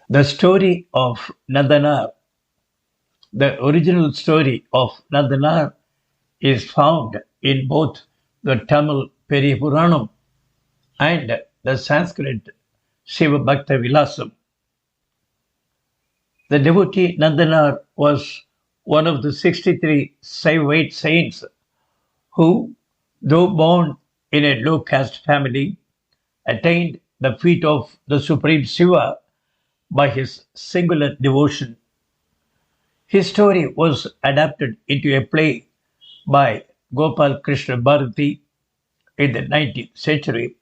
The story of Nandanar, the original story of Nandanar, is found in both the Tamil Peripuranam and the Sanskrit Shiva Bhakta Vilasam. The devotee Nandanar was one of the 63 Saivite saints who, though born in a low caste family, attained the feet of the Supreme Shiva by his singular devotion. His story was adapted into a play by Gopal Krishna Bharati in the 19th century.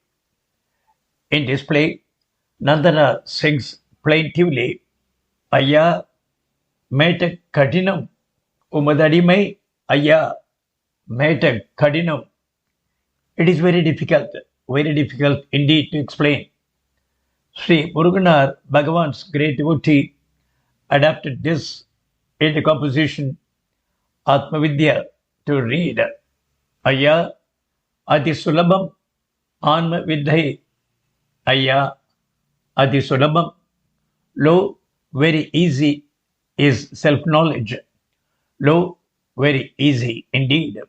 In this play, Nandana sings plaintively, Aya Meta Kadinam, Umadadime Aya Meta Kadinam. It is very difficult indeed to explain. Sri Muruganar, Bhagavan's great devotee, adapted this in the composition Atmavidya to read Aya Adi Sulabam Anma Vidhai Aya Adi Sulabam. Lo, very easy is self knowledge. Lo, very easy indeed.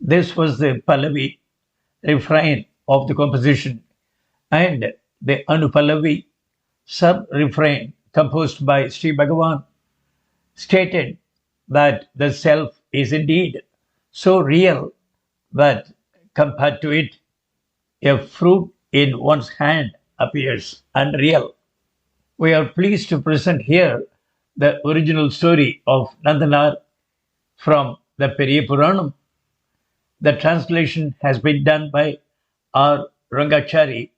This was the Pallavi refrain of the composition, and the Anupallavi sub refrain composed by Sri Bhagavan stated that the self is indeed so real that compared to it, a fruit in one's hand appears unreal. We are pleased to present here the original story of Nandanar from the Periya Puranam. The translation has been done by R. Rangachari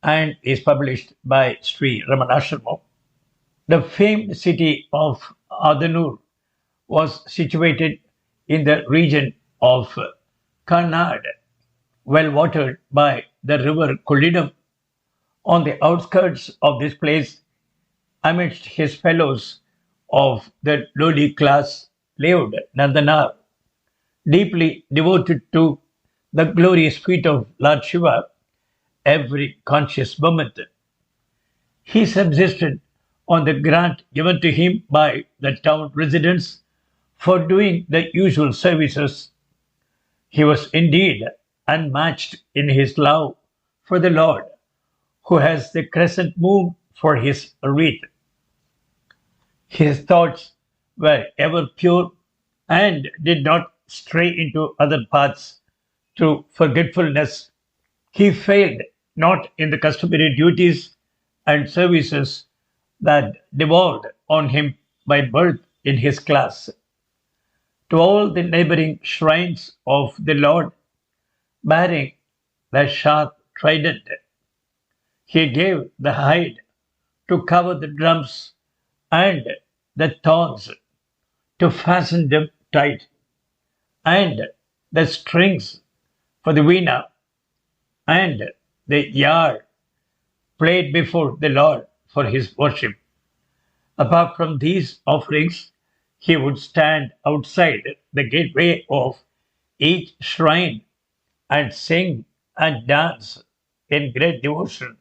and is published by Sri Ramanashrama. The famed city of Adanur was situated in the region of Karnad, well watered by the river Kolidam. On the outskirts of this place, amidst his fellows of the lowly class, lived Nandanar, deeply devoted to the glorious feet of Lord Shiva every conscious moment. He subsisted on the grant given to him by the town residents for doing the usual services. He was indeed unmatched in his love for the Lord, who has the crescent moon for his wreath. His thoughts were ever pure and did not stray into other paths through forgetfulness. He failed not in the customary duties and services that devolved on him by birth in his class. To all the neighboring shrines of the Lord, bearing the sharp trident, he gave the hide to cover the drums and the thorns to fasten them tight, and the strings for the veena and the yard played before the Lord for his worship. Apart from these offerings, he would stand outside the gateway of each shrine and sing and dance in great devotion.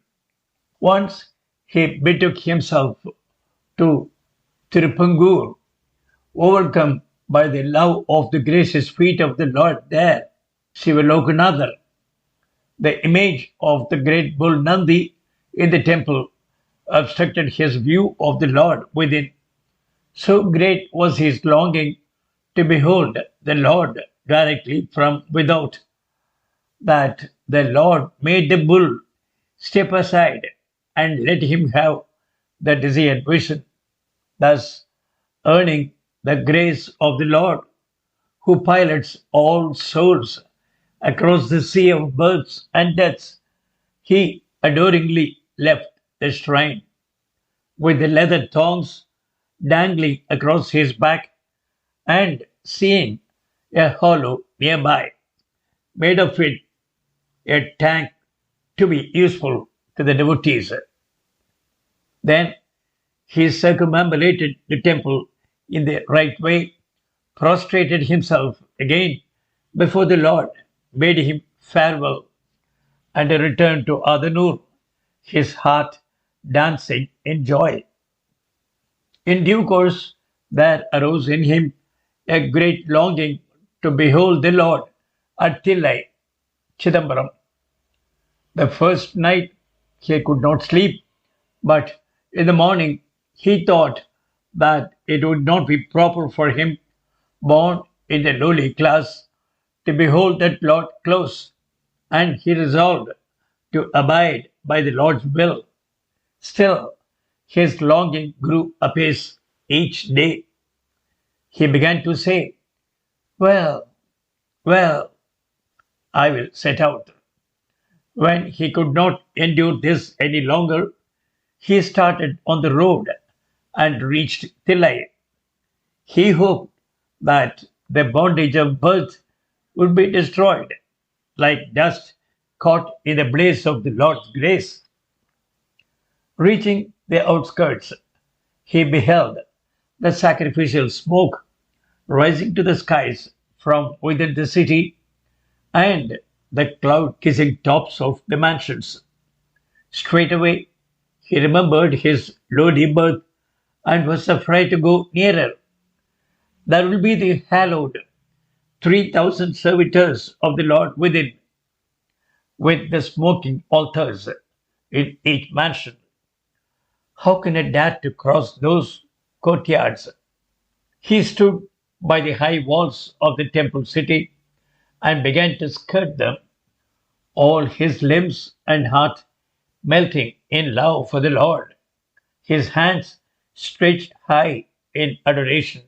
Once he betook himself to Tirupangur, overcome by the love of the gracious feet of the Lord there, Sivalokanatha, the image of the great bull Nandi in the temple obstructed his view of the Lord within. So great was his longing to behold the Lord directly from without that the Lord made the bull step aside and let him have the desired vision, thus earning the grace of the Lord who pilots all souls across the sea of births and deaths. He adoringly left the shrine with the leather thongs dangling across his back, and seeing a hollow nearby, made of it a tank to be useful to the devotees. Then he circumambulated the temple in the right way, prostrated himself again before the Lord, bade him farewell, and returned to Adanur, his heart dancing in joy. In due course, there arose in him a great longing to behold the Lord at Tillai, Chidambaram. The first night he could not sleep, but in the morning he thought that it would not be proper for him, born in the lowly class, to behold that Lord close, and he resolved to abide by the Lord's will. Still, his longing grew apace each day. He began to say, "Well, well, I will set out." When he could not endure this any longer, he started on the road and reached Tillai. He hoped that the bondage of birth would be destroyed, like dust caught in the blaze of the Lord's grace. Reaching the outskirts, he beheld the sacrificial smoke rising to the skies from within the city and the cloud kissing tops of the mansions. Straightway he remembered his lowly birth and was afraid to go nearer. There will be the hallowed 3,000 servitors of the Lord within, with the smoking altars in each mansion. How can I dare to cross those courtyards? He stood by the high walls of the temple city and began to skirt them, all his limbs and heart melting in love for the Lord, his hands stretched high in adoration,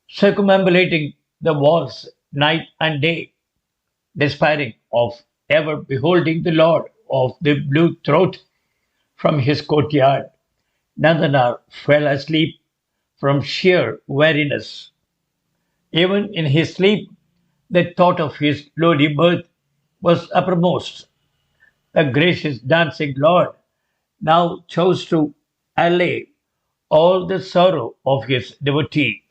circumambulating the walls night and day, despairing of ever beholding the Lord of the blue throat from his courtyard. Nandanar fell asleep from sheer weariness. Even in his sleep, the thought of his lowly birth was uppermost. The gracious dancing Lord now chose to allay all the sorrow of his devotee.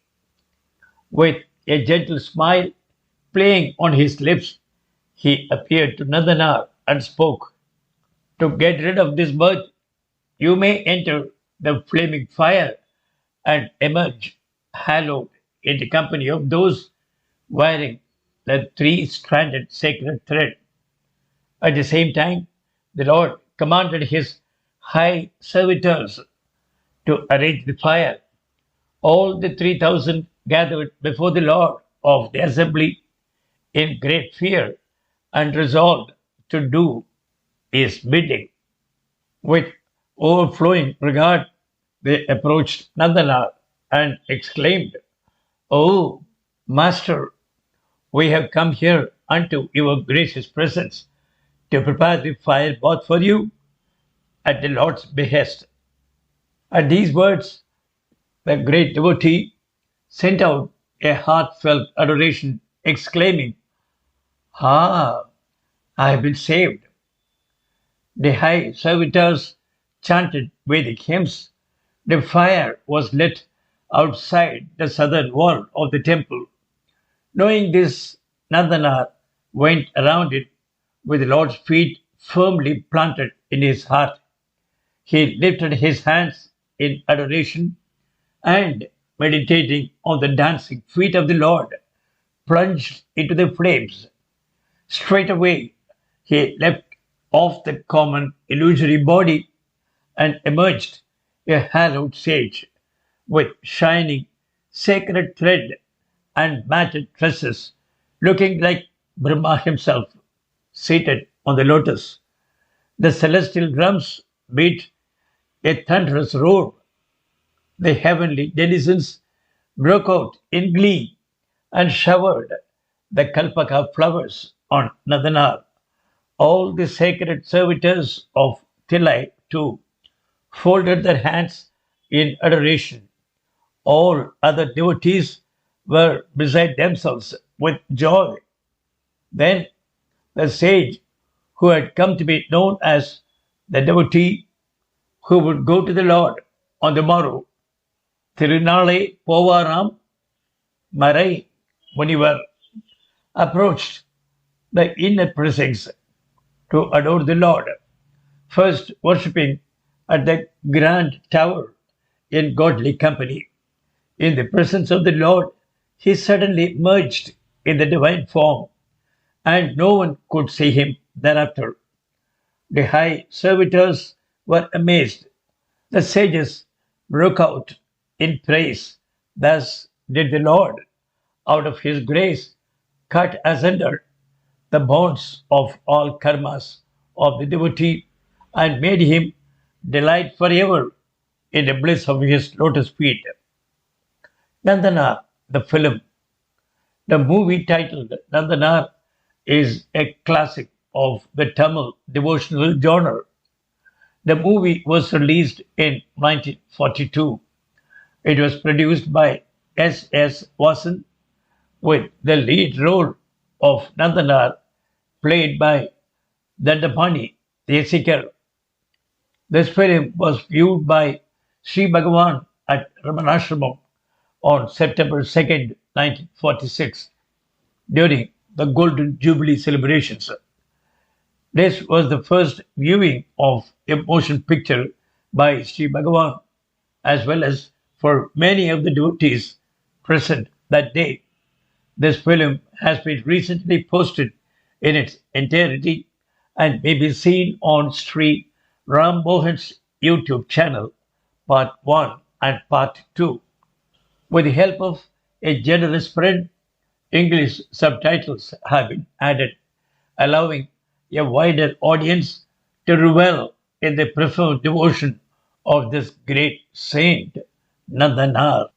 With a gentle smile playing on his lips, he appeared to Nandanar and spoke. To get rid of this birth, you may enter the flaming fire and emerge hallowed in the company of those wearing the three stranded sacred thread. At the same time, the Lord commanded his high servitors to arrange the fire. All the 3,000 gathered before the Lord of the assembly in great fear and resolved to do his bidding. With overflowing regard, they approached Nandana and exclaimed, "O Master, we have come here unto your gracious presence to prepare the fire both for you at the Lord's behest." At these words, the great devotee sent out a heartfelt adoration, exclaiming, "Ah, I have been saved." The high servitors chanted Vedic hymns. The fire was lit outside the southern wall of the temple. Knowing this, Nandana went around it with the Lord's feet firmly planted in his heart. He lifted his hands in adoration and, meditating on the dancing feet of the Lord, plunged into the flames. Straightway he left off the common illusory body and emerged a hallowed sage with shining sacred thread and matted tresses, looking like Brahma himself, seated on the lotus. The celestial drums beat a thunderous roar. The heavenly denizens broke out in glee and showered the kalpaka flowers on Nadanar. All the sacred servitors of Tilai, too, folded their hands in adoration. All other devotees were beside themselves with joy. Then the sage, who had come to be known as the devotee who would go to the Lord on the morrow, Tirunale Povaram Marai Munivar, approached the inner precincts to adore the Lord, first worshipping at the grand tower in godly company. In the presence of the Lord, he suddenly merged in the divine form, and no one could see him thereafter. The high servitors were amazed. The sages broke out in praise. Thus did the Lord, out of his grace, cut asunder the bonds of all karmas of the devotee and made him delight forever in the bliss of his lotus feet. Nandana, the film, the movie titled Nandana is a classic of the Tamil devotional genre. The movie was released in 1942. It was produced by S.S. Vasan with the lead role of Nandanar played by Dandapani Desikar. This film was viewed by Sri Bhagavan at Ramanashramam on September 2nd, 1946, during the Golden Jubilee celebrations. This was the first viewing of a motion picture by Sri Bhagavan, as well as for many of the devotees present that day. This film has been recently posted in its entirety and may be seen on Sri Ram Mohan's YouTube channel, Part 1 and Part 2. With the help of a generous friend, English subtitles have been added, allowing a wider audience to revel in the profound devotion of this great saint, Nandanar.